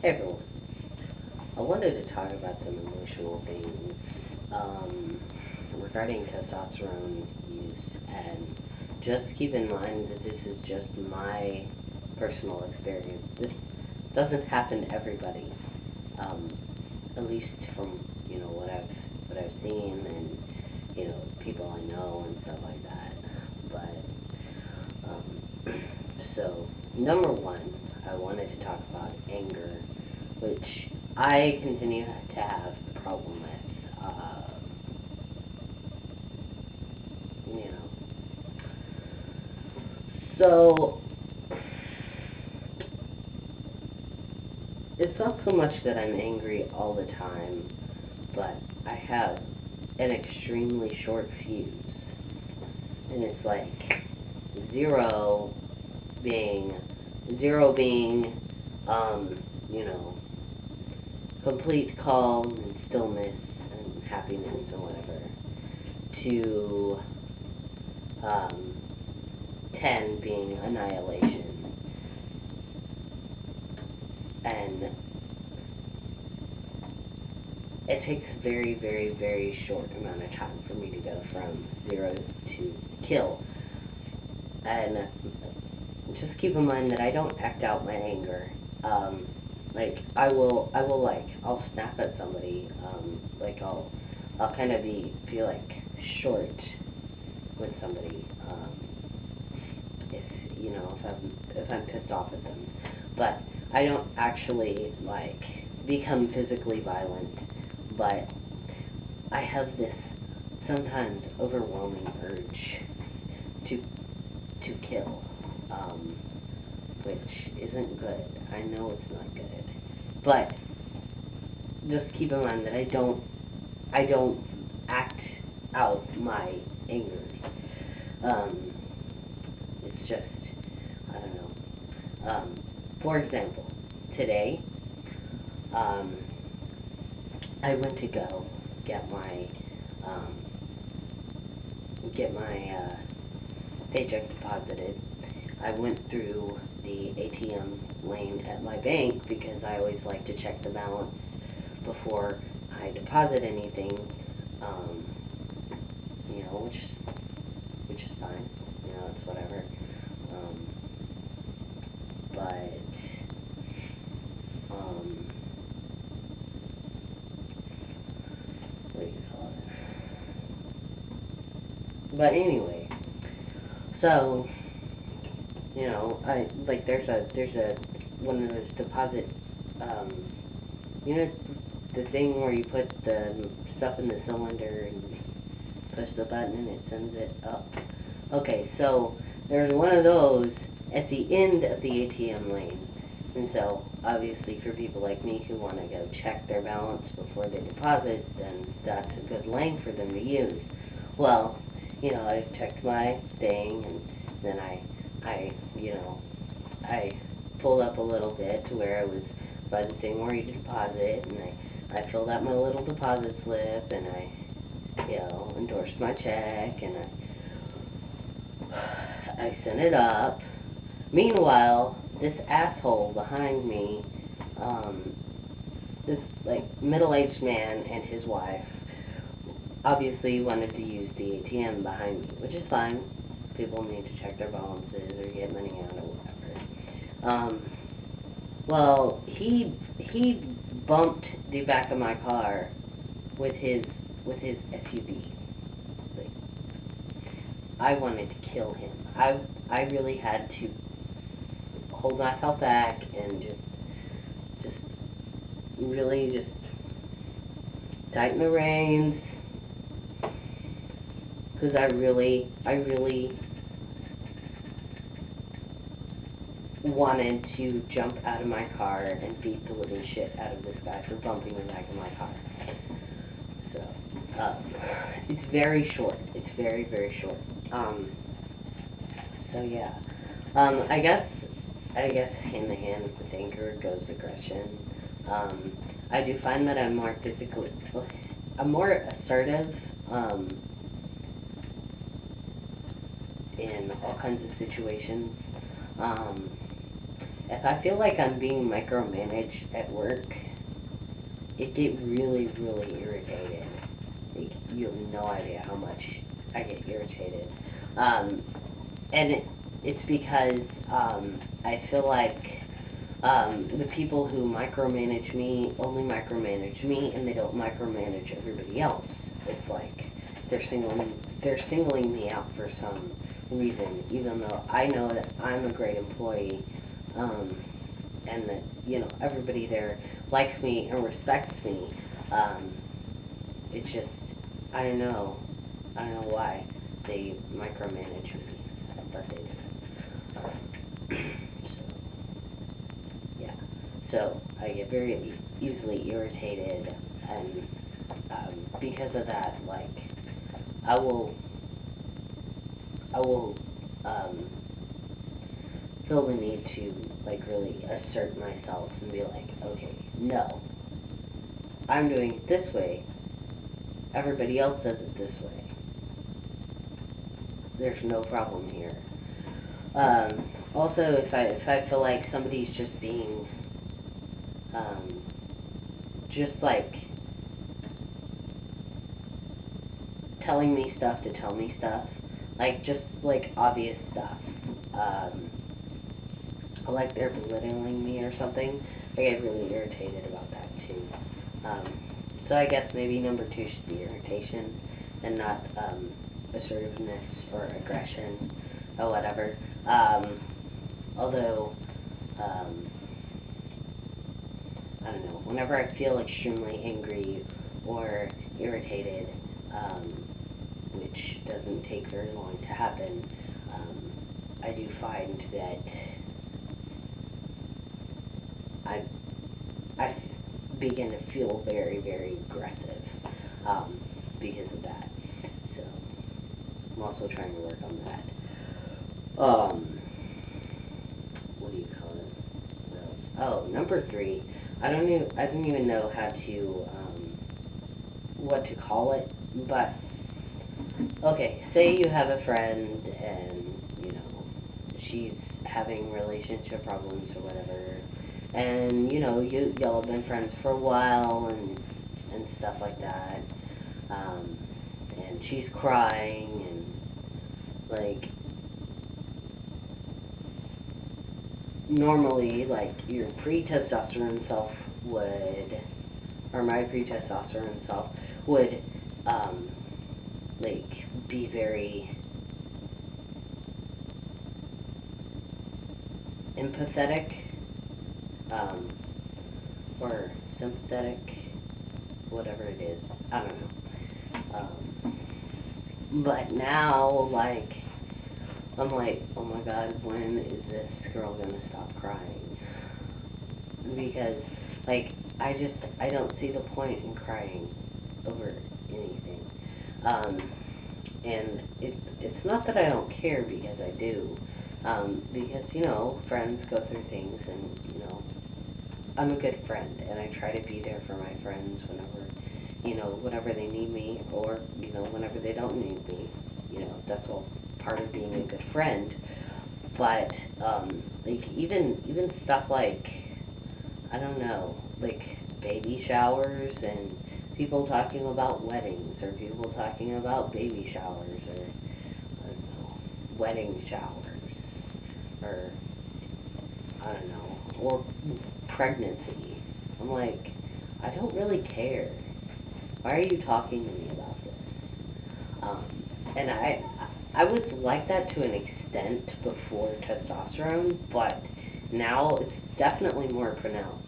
Hey everyone. I wanted to talk about some emotional things regarding testosterone use, and just keep in mind that this is just my personal experience. This doesn't happen to everybody, um, at least from what I've seen and people I know and stuff like that. But so number one, I wanted to talk about anger, which I continue to have a problem with. You know, so it's not so much that I'm angry all the time, but I have an extremely short fuse, and it's like zero being zero being, um, you know, complete calm and stillness and happiness and whatever, to um, 10 being annihilation. And it takes a very, very, very short amount of time for me to go from zero to kill. And just keep in mind that I don't act out my anger. Like I'll snap at somebody. I'll kind of be like short with somebody. If if I'm pissed off at them, but I don't actually like become physically violent. But I have this sometimes overwhelming urge to kill, um, which isn't good. I know it's not good, but just keep in mind that I don't act out my anger. Um, it's just I don't know. For example, today um, I went to go get um, my paycheck deposited. I went through the ATM lane at my bank because I always like to check the balance before I deposit anything, um, which is fine. It's whatever. Um, but um, what do you call it? But anyway, so there's a one of those deposit, um, you know, the thing where you put the stuff in the cylinder and push the button and it sends it up. Okay, so there's one of those at the end of the ATM lane. And so, obviously, for people like me who want to go check their balance before they deposit, then that's a good lane for them to use. Well, I checked my thing, and then I pulled up a little bit to where I was by the thing where you deposit, and I filled out my little deposit slip, and I, endorsed my check, and I sent it up. Meanwhile, this asshole behind me, um, this like middle-aged man and his wife, obviously wanted to use the ATM behind me, which is fine. People need to check their balances or get money out or whatever. Well, he bumped the back of my car with his SUV. Like, I wanted to kill him. I really had to hold myself back and just really just tighten the reins, because I really wanted to jump out of my car and beat the living shit out of this guy for bumping the back of my car. So, it's very short. It's very, very short. So yeah. I guess hand in hand with anger goes aggression. Um, I do find that I'm more assertive, um, in all kinds of situations. Um, if I feel like I'm being micromanaged at work, it get really, really irritated. Like, you have no idea how much I get irritated. And it's because I feel like the people who micromanage me only micromanage me, and they don't micromanage everybody else. It's like they're singling me out for some reason, even though I know that I'm a great employee, and that everybody there likes me and respects me. It's just I don't know why they micromanage me, but they do. So I get very easily irritated, and because of that, like, I will feel the need to, like, really assert myself and be like, okay, no, I'm doing it this way, everybody else does it this way. There's no problem here. Also, if I feel like somebody's just being just like telling me stuff to tell me stuff, like just like obvious stuff, like they're belittling me or something, I get really irritated about that too. So I guess maybe number 2 should be irritation and not assertiveness or aggression or whatever. Although I don't know, whenever I feel extremely angry or irritated, which doesn't take very long to happen, I do find that I begin to feel very, very aggressive because of that. So I'm also trying to work on that. What do you call it? Oh, number 3. I don't even know how to what to call it, but okay, say you have a friend and she's having relationship problems or whatever, and y'all have been friends for a while and stuff like that, and she's crying and like normally, like, your pre-testosterone self would, or my pre-testosterone self would, like, be very empathetic, or sympathetic, whatever it is, I don't know, but now, like, I'm like, oh my god, when is this girl gonna stop crying? Because, like, I don't see the point in crying over anything. And it's not that I don't care, because I do. Because, friends go through things, and, I'm a good friend, and I try to be there for my friends whenever they need me, or, whenever they don't need me. That's all part of being a good friend. But like even stuff like, I don't know, like baby showers and people talking about weddings, or people talking about baby showers, or I don't know, wedding showers, or I don't know, or pregnancy. I'm like, I don't really care. Why are you talking to me about this? And I was like that to an extent before testosterone, but now it's definitely more pronounced.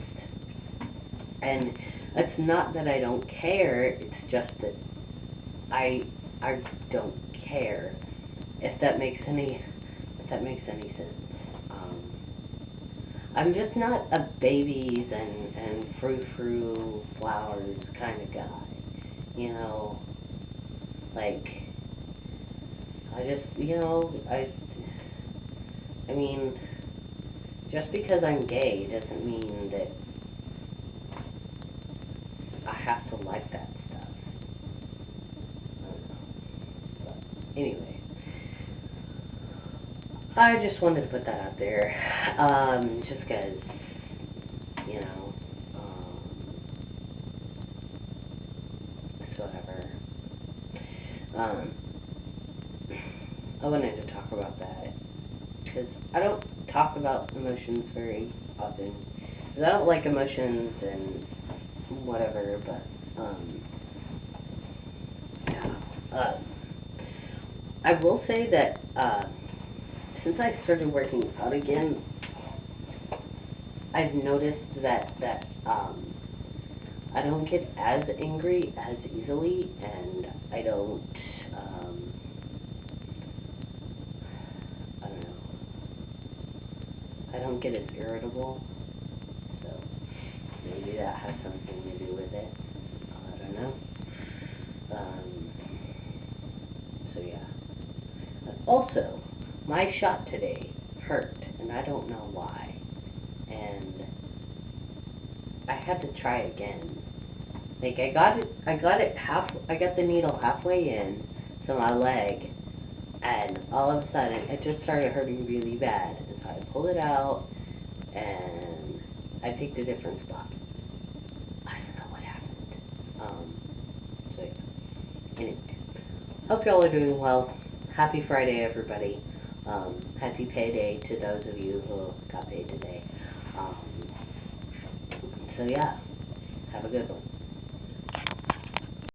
And it's not that I don't care, it's just that I don't care. If that makes any sense. I'm just not a babies and frou-frou flowers kind of guy. Like, I just, I mean, just because I'm gay doesn't mean that I have to like that stuff. I don't know. But anyway, I just wanted to put that out there, just because, you know, it's whatever. I wanted to talk about that, because I don't talk about emotions very often, because I don't like emotions and whatever, but, yeah, I will say that, since I started working out again, I've noticed that I don't get as angry as easily, and I don't, I don't know, I don't get as irritable, so maybe that has something to do with it, I don't know, so yeah. Also, my shot today hurt, and I don't know why, and I had to try again. Like, I got the needle halfway in to my leg, and all of a sudden, it just started hurting really bad, and so I pulled it out, and I picked a different spot. I don't know what happened. So yeah. Anyway, hope y'all are doing well. Happy Friday, everybody. Happy payday to those of you who got paid today. So yeah, have a good one.